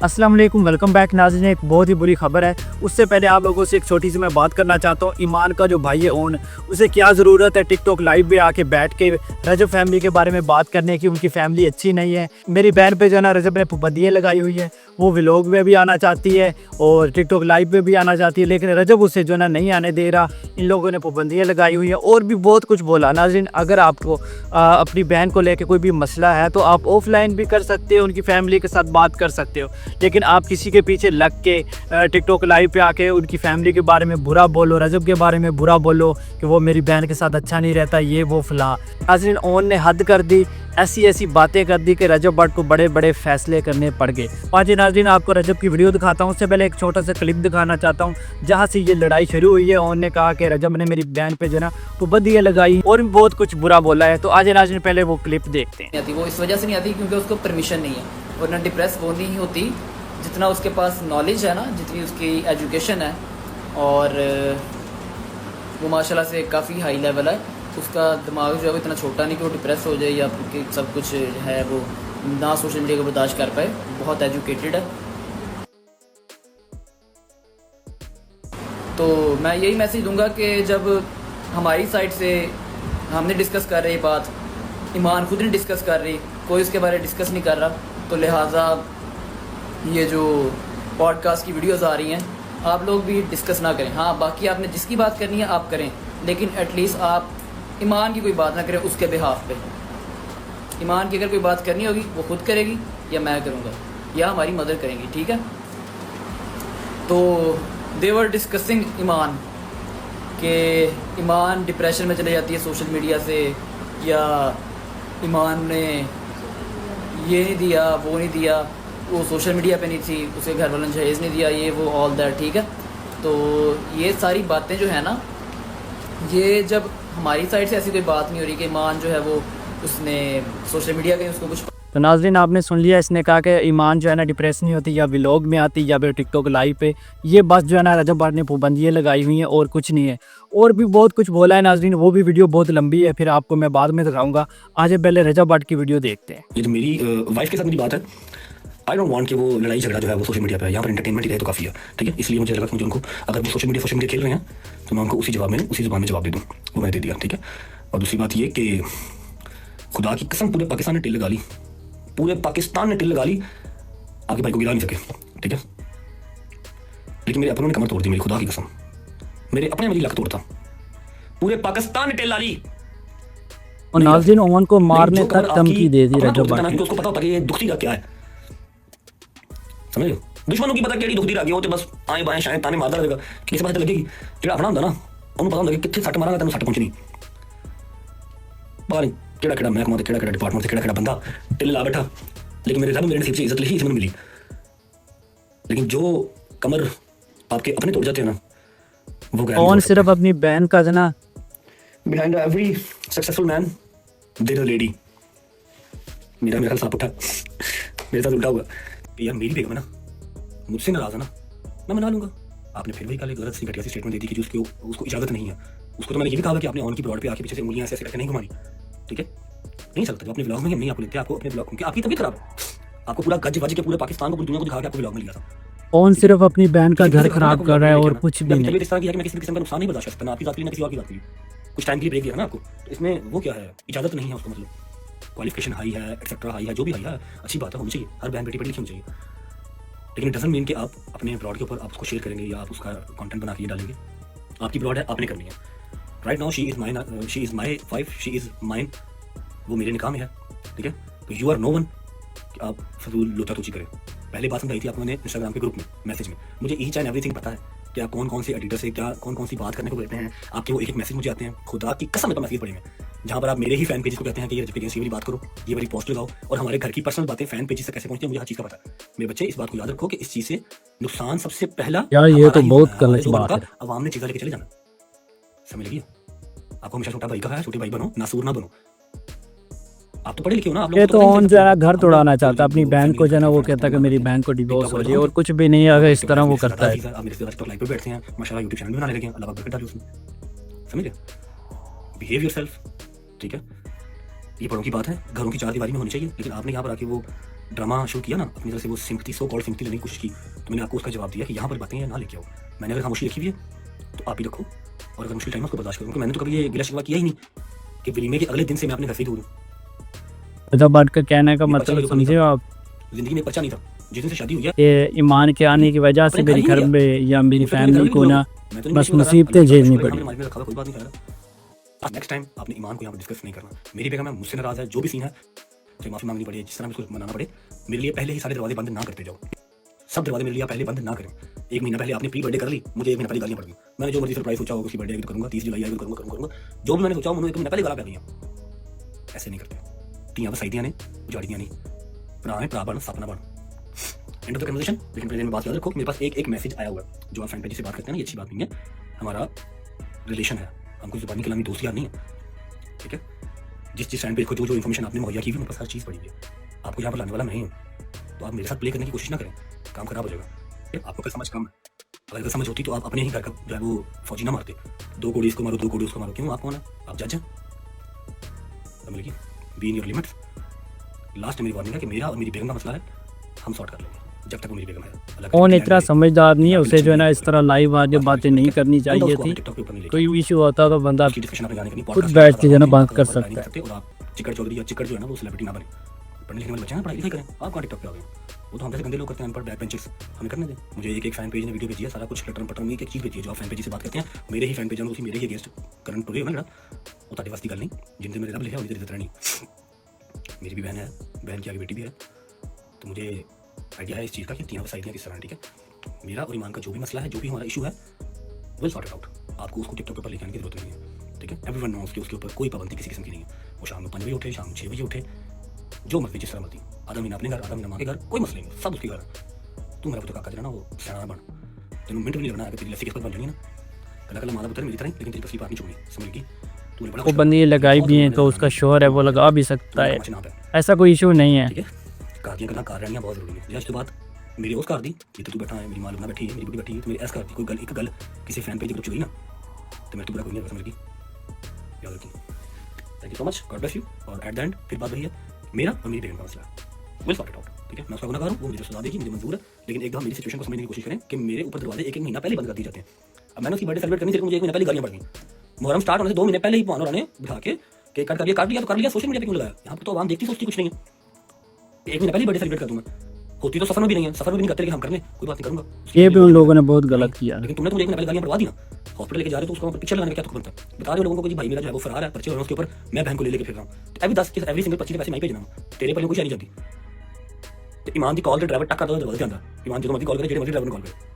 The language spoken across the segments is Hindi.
अस्सलाम वालेकुम, वेलकम बैक नाज़रीन। एक बहुत ही बुरी खबर है। उससे पहले आप लोगों से एक छोटी सी मैं बात करना चाहता हूँ। ईमान का जो भाई है ओन, उसे क्या ज़रूरत है टिकटॉक लाइव पे आके बैठ के रजब फैमिली के बारे में बात करने की। उनकी फैमिली अच्छी नहीं है। मेरी बहन पे जो है ना रजब ने पाबंदियाँ लगाई हुई है। वो व्लॉग में भी आना चाहती है और टिकटॉक लाइव पे भी आना चाहती है, लेकिन रजब उसे जो है ना नहीं आने दे रहा। इन लोगों ने पाबंदियाँ लगाई हुई है और भी बहुत कुछ बोला। नाज़रीन, अगर आपको अपनी बहन को लेकर कोई भी मसला है तो आप ऑफलाइन भी कर सकते हो, उनकी फैमिली के साथ बात कर सकते हो, लेकिन आप किसी के पीछे लग के टिकटॉक लाइव पे आके उनकी फैमिली के बारे में बुरा बोलो, रजब के बारे में बुरा बोलो कि वो मेरी बहन के साथ अच्छा नहीं रहता, ये वो फलां। नाज़रीन, ओन ने हद कर दी, ऐसी ऐसी बातें कर दी कि रजब भट्ट को बड़े बड़े फैसले करने पड़ गए। आज नाज़रीन आपको रजब की वीडियो दिखाता हूँ। उससे पहले एक छोटा सा क्लिप दिखाना चाहता हूँ जहाँ से ये लड़ाई शुरू हुई है। ओन ने कहा कि रजब ने मेरी बहन पे जो ना पाबंदियाँ लगाई और भी बहुत कुछ बुरा बोला है। तो आज नाज़रीन पहले वो क्लिप देखते हैं। वो इस वजह से नहीं आती क्योंकि उसको परमिशन नहीं है, वरना डिप्रेस वो नहीं होती। जितना उसके पास नॉलेज है ना, जितनी उसकी एजुकेशन है, और वो माशाल्लाह से काफ़ी हाई लेवल है। उसका दिमाग जो है वो इतना छोटा नहीं कि वो डिप्रेस हो जाए या कि सब कुछ है वो ना सोशल मीडिया को बर्दाश्त कर पाए। बहुत एजुकेटेड है। तो मैं यही मैसेज दूंगा कि जब हमारी साइड से हमने डिस्कस कर रही बात, ईमान खुद नहीं डिस्कस कर रही, कोई उसके बारे में डिस्कस नहीं कर रहा, तो लिहाजा ये जो पॉडकास्ट की वीडियोस आ रही हैं आप लोग भी डिस्कस ना करें। हाँ, बाकी आपने जिसकी बात करनी है आप करें, लेकिन एटलीस्ट आप ईमान की कोई बात ना करें उसके बिहाफ पे। ईमान की अगर कोई बात करनी होगी वो खुद करेगी या मैं करूँगा या हमारी मदर करेंगी, ठीक है। तो दे वर डिस्कसिंग ईमान कि ईमान डिप्रेशन में चले जाती है सोशल मीडिया से, या ईमान ने ये नहीं दिया वो नहीं दिया, वो सोशल मीडिया पे नहीं थी, उसे घर वालों ने जहेज़ नहीं दिया, ये वो ऑल दैट, ठीक है। तो ये सारी बातें जो है ना, ये जब हमारी साइड से ऐसी कोई बात नहीं हो रही कि ईमान जो है वो उसने सोशल मीडिया के उसको कुछ। तो नाज़रीन आपने सुन लिया, इसने कहा कि ईमान जो है ना डिप्रेस नहीं होती, या व्लॉग में आती या फिर टिकटॉक लाइव पे। ये बस जो है ना रजब भट्ट ने पाबंदियाँ लगाई हुई हैं और कुछ नहीं है। और भी बहुत कुछ बोला है नाज़रीन, वो भी वीडियो बहुत लंबी है, फिर आपको मैं बाद में दिखाऊंगा। आज पहले रजब भट्ट की वीडियो देखते हैं। ये जो मेरी वाइफ के साथ मेरी बात है, आई डोंट वांट कि वो लड़ाई झगड़ा जो है वो सोशल मीडिया पे है। यहाँ पर एंटरटेनमेंट ही रहे तो काफ़ी है, ठीक है। इसलिए मुझे लगा कि मुझे उनको, अगर वो सोशल मीडिया खेल रहे हैं तो मैं उनको उसी ज़ुबान में जवाब दे दूँ। वो मैंने दे दिया, ठीक है। और दूसरी बात ये कि खुदा की कसम पूरे पाकिस्तान ने टिल लगा ली, पूरे पाकिस्तान ने टिल लगा ली, आपके भाई को गिरा नहीं सके, ठीक है। लेकिन मेरे अपनों ने कमर तोड़ दी, मेरी खुदा की कसम, मेरे अपने मेरी लक तोड़ता। पूरे पाकिस्तान ने टिल ला ली और नाज़रीन ओमन को मारने तक धमकी दे दी रजब भट्ट ने। उसको पता होता कि ये दुखती का क्या है, समझ लो। दुश्मनों की पता केड़ी दुखती रह गई, वो तो बस आए बाएं शायद ताने मारदा रहेगा, किसी पता लगेगी। जेड़ा अपना हुंदा ना, ਉਹਨੂੰ पता हुंदा कि कित्थे सट मारांगा तैनूं सट पहुंचनी। पता नहीं केड़ा केड़ा महकमा ते केड़ा केड़ा डिपार्टमेंट ते केड़ा केड़ा बंदा टिल ला बैठा, लेकिन मेरे रब मेरे नसीब से इज्जत लिखी इसे मिली। लेकिन जो कमर आपके अपने तोड़ जाते हैं ना, वो कौन सिर्फ अपनी बहन का जना। Behind every successful man there is a lady. मेरा साथ उठा, मेरे साथ उल्टा हुआ। यार मेरी बेगम है ना, मुझसे नाराज है ना, मैं मना लूंगा। आपने फिर वही कल एक गलत सी घटिया सी स्टेटमेंट दे दी कि उसको इजाजत नहीं है। उसको तो मैंने ये भी कहा कि आपने ऑन की ब्रॉड पे आके पीछे से उंगलियां ऐसे करके नहीं घुमानी, ठीक है। नहीं सकता, अपने व्लॉग में हम नहीं आपको लेते, आपको अपने व्लॉग, क्योंकि आपकी तबीयत खराब है। आपको पूरा गज वज के पूरे पाकिस्तान को, पूरी दुनिया को दिखा के आपको व्लॉग में लिया था। कौन सिर्फ अपनी बहन का घर खराब कर रहा है और कुछ भी नहीं। इस तरह की है कि मैं किसी किस्म का नुकसान नहीं बर्दाश्त कर सकता, ना आपकी जात के लिए ना किसी और की जात के लिए। कुछ टाइम के लिए ब्रेक दिया ना आपको, तो इसमें वो क्या है, इजाजत नहीं है उसको, मतलब क्वालिफिकेशन हाई है, एक्सेट्रा हाई है, जो भी हाई है, अच्छी बात है, होनी चाहिए। हर बहन बेटी पढ़ी लिखी होनी चाहिए, लेकिन इट डजंट मीन कि आप अपने ब्लॉग के ऊपर आप उसको शेयर करेंगे या आप उसका कंटेंट बना के डालेंगे। आपकी ब्लॉग है, आपने करनी है। Right now she is my wife, she is mine, वो मेरे निकाह में है, ठीक है। तो यू आर नो वन कि आप फजूल लोचा तोची करें। पहले बात समझाई थी आपको मैंने इंस्टाग्राम के ग्रुप में मैसेज में। मुझे ईच एंड एवरीथिंग पता है कि आप कौन कौन से एडिटर से क्या कौन कौन सी बात करने को कहते हैं। आपके वो एक मैसेज मुझे आते हैं, खुदा की कसम में तो मैसेज पड़े हैं, जहाँ पर आप मेरे ही फैन पेज को कहते हैं कि ये अगेंस्ट ये वाली बात करो, ये वाली पोस्ट लगाओ, और हमारे घर की पर्सनल बातें फैन पेज तक कैसे पहुंचती है मुझे हर चीज़ का पता है। मेरे बच्चे इस बात को याद रखो कि इस चीज़ से नुकसान सबसे पहला यार ये तो बहुत गलत बात है। अवाम ने चीज़ा लेके चले जाना, समझ लगी। आपको हमेशा छोटा भाई कहा है, छोटे भाई बनो, नासूर ना बनो। आप तो पढ़े लिखे हो ना, आप लोग ये तो ऑन जो है घर तोड़ाना चाहता है अपनी बहन को, जो है वो कहता है कि मेरी बहन को डिवोर्स हो जाए, और कुछ भी नहीं अगर इस तरह वो करता है। आप मेरे से लाइव पे बैठते हैं, माशाल्लाह यूट्यूब चैनल भी बनाने लगे हैं, अल्लाह बरकत डाले उसमें, समझ गए। बिहेव योरसेल्फ, ठीक है। ये बड़ों की बात है, घरों की चार दीवारी में होनी चाहिए, लेकिन आपने यहाँ पर आके वो ड्रामा शुरू किया ना अपनी तरफ से, वो सिंपथी सो कॉल्ड सिंपथी लेने की कोशिश की, तो मैंने आपको उसका जवाब दिया कि यहाँ पर बातें ना लेके आओ। मैंने अगर खामोशी रखी हुई है तो आप ही रखो, और अगर मुश्किल टाइम उसको बर्दाश्त करो, क्योंकि मैंने तो कभी ये गिला शिकवा किया ही नहीं कि वलीमे के अगले दिन से मैं अपने घर से ही दूर हूँ। रजा भट्ट का कहने का मतलब समझे आप, जिंदगी में एक पर्चा नहीं था, जिस दिन से शादी हुई है ये ईमान के आने की वजह से मेरे घर में या मेरी फैमिली को ना बस मुसीबतें झेलनी पड़ी। कोई बात नहीं कर रहा। नेक्स्ट टाइम आपने ईमान को यहाँ पर डिस्कस नहीं करना। मेरी बेगम है, मुझसे नाराज है, जो भी सीन है चाहे माफी मांगनी पड़े, जिस तरह उसको मनाना पड़े, मेरे लिए पहले ही सारे दरवाजे बंद ना करते जाओ। सब दरवाजे मेरे लिए पहले बंद ना करें। एक महीना पहले आपने प्री बर्थडे कर ली, मुझे एक महीना पहले गालियां पड़ गई। मैंने जो मर्जी सरप्राइज सोचा होगा उसकी बर्थडे करूंगा, 30 जुलाई आएगी करूंगा, जो भी मैंने सोचा मुझे एक महीना पहले गाला पड़ गई। ऐसे नहीं करते। धियां वसाईदियां ने, उजाड़ियां नहीं। भरा है भरा बन, सपना बन। End of the conversation. लेकिन प्रेजेंट में बात याद रखो, मेरे पास एक मैसेज आया हुआ है जो आप फ्रेंड पेज से बात करते हैं ना, ये अच्छी बात नहीं है। हमारा रिलेशन है, हम कुछ जुबानी कलामी दोस्त यार नहीं है, ठीक है। जिस फ्रेंड पेज को जो इन्फॉर्मेशन आपने मुहैया की हुई, मेरे पास हर चीज़ पड़ी हुई है। आपको यहाँ पर लाने वाला मैं ही हूँ, तो आप मेरे साथ प्ले करने की कोशिश ना करें, काम खराब हो जाएगा। आपको कल समझ कम है, अगर समझ होती तो आप अपने ही घर का जो है वो फौजी ना मारते। 2 कोड़ी इसको मारो, 2 कोड़ी उसको मारो। क्यों? आप कौन है? आप जज हैं। समझ लीजिए, be in your limits. Last मेरी वार्निंग है कि मेरा और मेरी बेगम का मसला है, हम सॉर्ट कर लेंगे जब तक वो मेरी बेगम है। कौन इतना समझदार नहीं है, उसे जो है ना इस तरह लाइव आके बातें नहीं करनी चाहिए थी। कोई इशू होता तो बंदा खुद बैठ के जो है ना बात कर सकता है। और आप चिकड़ चौधरी या चिकड़ जो है ना वो सेलिब्रिटी ना बने। पढ़ने लिखने वाले बच्चे ना पढ़ाई लिखाई करें। आप कहाँ टिकटॉक पे आ गए? वो तो हम जैसे गंदे लोग करते हैं, अनपढ़ बैक बेंचर्स, हमें करने दें। मुझे एक फैन पेज ने वीडियो भेजी है, सारा कुछ लटरम पटरम एक चीज़ भेजी है जो आप फैन पेज से बात करते हैं। मेरे ही फैन पेज में मेरे ही गेस्ट करण टुरे हो ना, वो ताड़ी वास्ती गल नहीं, जिनसे मेरे रब लिखा उनकी इज्जत रहनी। मेरी भी बहन है, बहन की आगे बेटी भी है, तो मुझे आइडिया है इस चीज़ का कि 3 वसाइदियाँ किस तरह, ठीक है। मेरा और ईमान का जो भी मसला है, जो भी हमारा इशू है, विल सॉर्ट इट आउट। आपको उसको टिकटॉक पर लिखाने की जरूरत नहीं है, ठीक है। एवरीवन नोस कि उसके ऊपर कोई पाबंदी किसी किस्म की नहीं है। वो शाम में 5 बजे उठे, शाम में 6 बजे उठे, जो मर्जी जिस तरह मर्जी। आधा महीना अपने घर, आधा महीना माँ के घर, कोई मसला नहीं, सब उसके घर है। तू मेरा पुत्र काका ना वो सियाना बन, तेन मिनट भी नहीं लगना है, तेरी लस्सी किस्मत बन जानी ना। कल कल मादा पुत्र मेरी तरह, लेकिन तेरी पसली बात नहीं छोड़नी, समझ गई। वो बंदी लगाई भी है तो उसका शोर है, वो लगा भी सकता है, ऐसा कोई इशू नहीं है, ठीक है। कारदियाँ करना, कार रहनियाँ बहुत जरूरी है। जैसे तो बात मेरी उस कार दी, ये तो तू बैठा है, मेरी मालूम ना बैठी है, मेरी बुढ़ी बैठी है, तो मेरी ऐसा करती कोई गल एक गल किसी फैन पेज ग्रुप चली ना, तो मेरे तो बुरा कोई नहीं, समझ गई, याद रखिए। Thank you so much, God bless you. और एट द एंड फिर बात वही है, मेरा और मेरी बेगम का मसला है, विल सॉर्ट इट आउट, ठीक है। मैं उसका गुनहगार हूँ, वो मुझे सजा देगी, मुझे मंजूर है, लेकिन एक दफा मेरी सिचुएशन को समझने की कोशिश करें कि मेरे ऊपर दरवाजे एक महीना पहले बंद कर दिए जाते हैं। अब मैंने उसकी बर्थडे सेलिब्रेट करनी थी, मुझे 1 महीना पहले गालियां पड़ गई। मुहर्रम स्टार्ट होने से 2 महीने पहले ही भानों ने बिठा के केक कट कर लिया, तो कर लिया, सोशल मीडिया पे क्यों लगाया? यहाँ पर तो आवाम देखती सोचती कुछ नहीं है। 1 महीना पहले बर्थडे सेलिब्रेट कर दूँ मैं, होती तो सफर में भी नहीं है, सफर में भी नहीं करते कि हम कर लें, कोई बात नहीं करूंगा। ये भी उन लोगों ने बहुत गलत किया। लेकिन तुमने तो मुझे 1 महीना पहले गालियां पड़वा दी ना, हॉस्पिटल लेके जा रहे हो तो उसका पिक्चर लगाने का क्या तुक बनता है? बता रहे हो लोगों को कि भाई मेरा जो है वो फरार है, पर्चे हो रहे हैं उसके ऊपर, मैं बहन को ले लेके फिर रहा हूँ। तो एवरी सिंगल 25 पैसे मैं भेजना हूँ, तेरे पर कोई नहीं जाती। तो ईमान की कॉल ते ड्राइवर टक्का दरवाजे से आंदा, ईमान जो मर्जी कॉल करे, जेडे मर्जी ड्राइवर को कॉल करे,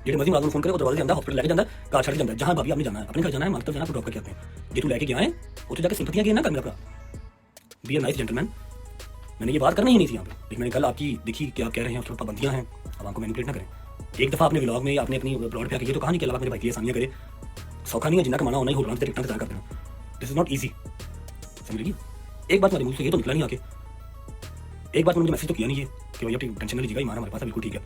जेडे मर्जी मुलाजिम फोन करे, वो दरवाजे से आंदा, हॉस्पिटल लेके जाता है, कार छड़ के जाता है, जहां भाभी आपने जाना है, अपने घर जाना है, मार्केट जाना है, ड्रॉप करके आते हैं। जे तू लेके गया है उसे जाके सिंपथियां की ना कर मेरा भरा, बी अ नाइस जेंटलमैन। मैंने ये बात करनी ही नहीं थी यहाँ पे, लेकिन मैंने कल आपकी देखी कि आप कह रहे हैं उसके ऊपर पाबंदियां हैं, अब आपको मैनिपुलेट ना करें। एक दफा अपने व्लॉग में आपने अपनी अपलोड पे आके ये तो कहा नहीं कि अल्लाह मेरे भाई की आसानियां करे, सौखा नहीं है, जिन्ना कमाना होना ही हो रहा है, टिकटॉक कर देना, दिस इज नॉट ईजी, समझ लीजिए। एक बात मेरे मुंह से ये तो निकला नहीं आके, एक बात मुझे मैसेज तो किया नहीं है कि भाई अपनी टेंशन नहीं लीजिएगा, ईमान हमारे पास बिल्कुल ठीक है,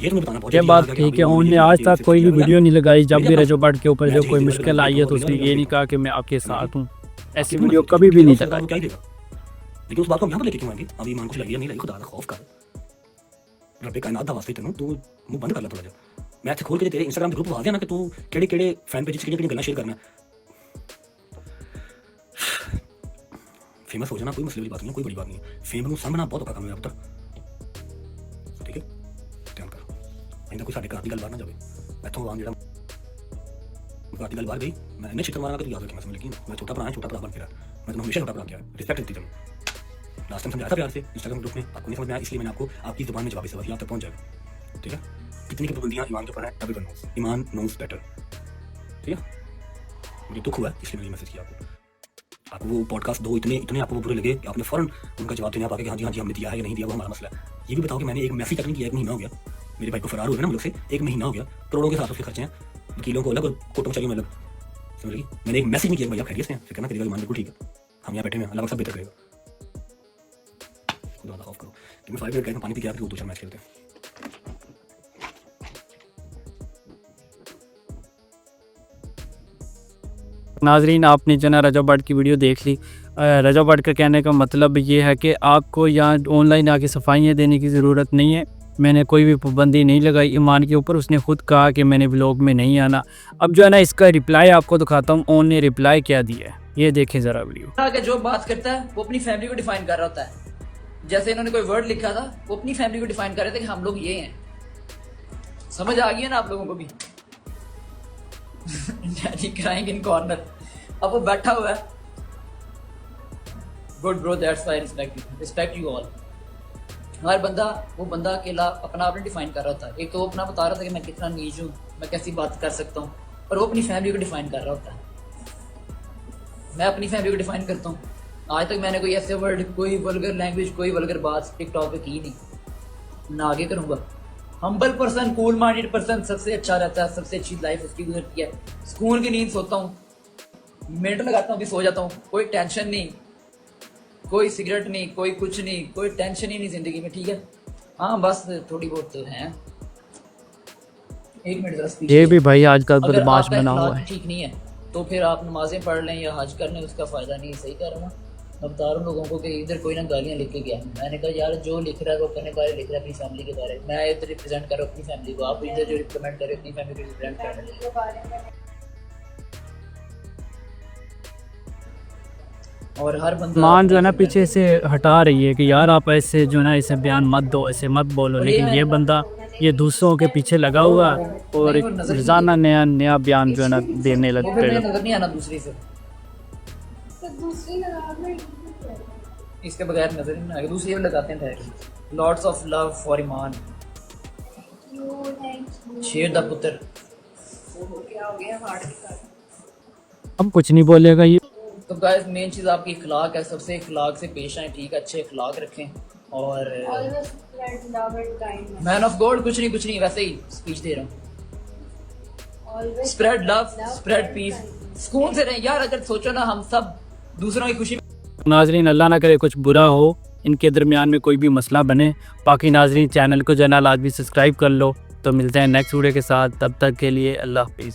ये तो मुझे बताना ये बात ठीक है। उन्होंने आज तक कोई भी वीडियो नहीं लगाई, जब भी रजो भट्ट के ऊपर जो कोई मुश्किल आई है तो उसने ये नहीं कहा कि मैं आपके साथ हूँ, ऐसी वीडियो कभी भी नहीं लगाई। क्या ही देगा, लेकिन उस बात को हम यहाँ पर लेके क्यों आएंगे? अभी ईमान कुछ लगी नहीं लगी, खुदा का खौफ कर, रब्बे कायनात दा वास्ते तेनू तू मुंह बंद कर ले थोड़ा जा। मैं इत्थे खोल के तेरे इंस्टाग्राम ग्रुप पा दिया ना कि तू केड़े फैन पेज किहड़ियां गल्लां शेयर करना। फेमस हो जाना कोई मसले वाली बात नहीं है, कोई बड़ी बात नहीं है, फेम नूं सामना बहुत औखा काम है पुत्र, ठीक है, ध्यान कर। इंदा कोई साडे घर दी गल बाहर ना जावे, इत्थों आम जेड़ा घर दी गल बाहर गई, मैं इन्ने छित्र मारांगा कि तू याद रखे, मैं समझ लगी, मैं छोटा भरा बन के रहा, मैं तेनों हमेशा छोटा भरा किया, रिस्पेक्ट देती तेनों। लास्ट टाइम समझाया था प्यार से इंस्टाग्राम ग्रुप में, आपको नहीं समझ में आया, इसलिए मैंने आपको आपकी जुबान में जवाब से आप तक पहुंच जाएगा, ठीक है। कितनी की पाबंदियां ईमान के ऊपर है, एवरीवन नोस, ईमान नोस बेटर, ठीक है। मुझे दुख हुआ इसलिए मैंने मैसेज किया आपको वो पॉडकास्ट दो इतने आपको बुरे लगे कि आपने फौरन उनका जवाब देने आप आके हाँ जी हमने दिया है या नहीं दिया, वो हमारा मसला है। ये भी बताओ कि मैंने एक मैसेज तक नहीं किया, 1 महीना हो गया, मेरे भाई को फरार हुए ना मुल्क से, 1 महीना हो गया, करोड़ों के साथ उसके खर्चे हैं, वकीलों को अलग और कोर्टों में चाहिए अलग, समझ लगी। मैंने एक मैसेज नहीं किया, भैया खैरियत से फिर कहना करेगा ईमान बिल्कुल ठीक है, हम यहाँ बैठे हैं, अल्लाह सब बेहतर करेगा, खुदा खौफ करो। कि मैं 5 मिनट गए पानी पी के फिर 2-4 मैच खेलते हैं। नाजरीन आपने जना रजा भट्ट की वीडियो देख ली, रजा भट्ट का कहने का मतलब ये है कि आपको यहाँ ऑनलाइन आके सफाइयाँ देने की ज़रूरत नहीं है। मैंने कोई भी पाबंदी नहीं लगाई ईमान के ऊपर, उसने खुद कहा कि मैंने व्लॉग में नहीं आना। अब जो है ना इसका रिप्लाई आपको दिखाता हूँ, ऑन ने रिप्लाई क्या दिया है, ये देखें ज़रा वीडियो। आगे जो बात करता है वो अपनी फैमिली को डिफाइन कर रहा होता है। जैसे इन्होंने कोई वर्ड लिखा था, वो अपनी फैमिली को डिफाइन कर रहे थे कि हम लोग ये हैं। समझ आ गई है ना आप लोगों को भी? Daddy crying in corner. अब वो बैठा हुआ है। Good bro, that's why respect you all. हर बंदा वो बंदा अकेला अपना आपने डिफाइन कर रहा था। एक तो वो अपना बता रहा था कि मैं कितना नीच हूँ, मैं कैसी बात कर सकता हूँ, और वो अपनी फैमिली को डिफाइन कर रहा होता है। मैं अपनी फैमिली को डिफाइन करता हूँ। आज तक मैंने कोई ऐसे वर्ड, कोई वल्गर लैंग्वेज, कोई वल्गर बात टिकटॉक पे की नहीं, ना आगे करूँगा। Humble person, cool minded person सबसे अच्छा रहता है, सबसे अच्छी लाइफ उसकी गुजरती है। सुकून की नींद सोता हूँ, मिनट लगाता हूँ कि सो जाता हूँ, कोई टेंशन नहीं, कोई सिगरेट नहीं, कोई कुछ नहीं, कोई टेंशन ही नहीं जिंदगी में, ठीक है। हाँ बस थोड़ी बहुत तो है। एक मिनट जरा speech ये दे। भी भाई आजकल अगर बदमाश आपका बना हुआ इखलाक है। ठीक नहीं है तो फिर आप नमाजें पढ़ लें या हज कर लें, उसका फ़ायदा नहीं। सही कह रहा हूँ ना? मैं बता रहा हूँ लोगों को कि इधर कोई ना गालियाँ लिख के गया। मैंने कहा यार जो लिख रहा है वो अपने बारे लिख रहा है, अपनी फैमिली के बारे में। मैं इधर रिप्रेजेंट कर रहा हूँ अपनी फैमिली को, आप इधर जो रिप्रेजेंट कर रहे हो अपनी फैमिली को रिप्रेजेंट कर रहे हैं। और हर बंदा मान जो है ना पीछे से हटा रही है कि यार आप ऐसे जो है ना ऐसे बयान मत दो, ऐसे मत बोलो, लेकिन ये बंदा ये दूसरों के पीछे लगा हुआ है और एक रोज़ाना नया नया बयान जो है ना देने वो लगते फिर हैं। मुझे नजर नहीं आना दूसरी से, इसके बगैर नजर नहीं आएगा। दूसरी भी लगाते हैं ठहर। लॉट्स ऑफ लव फॉर ईमान, शेर द पुत्र। अब कुछ नहीं बोलेगा ये। तो गाइस मेन चीज़ आपकी इखलाक है, सबसे इखलाक से पेश आए, ठीक है, अच्छे इखलाक रखें। और मैन ऑफ गॉड कुछ नहीं, वैसे ही स्पीच दे रहा हूँ। स्प्रेड लव, स्प्रेड पीस, सुकून से रहें यार। अगर सोचो ना हम सब दूसरों की खुशी। नाजरीन अल्लाह ना करे कुछ बुरा हो, इनके दरमियान में कोई भी मसला बने। बाकी नाजरीन चैनल को जो है ना लाजमी सब्सक्राइब कर लो। तो मिलते हैं नेक्स्ट वीडियो के साथ, तब तक के लिए अल्लाह हाफिज़।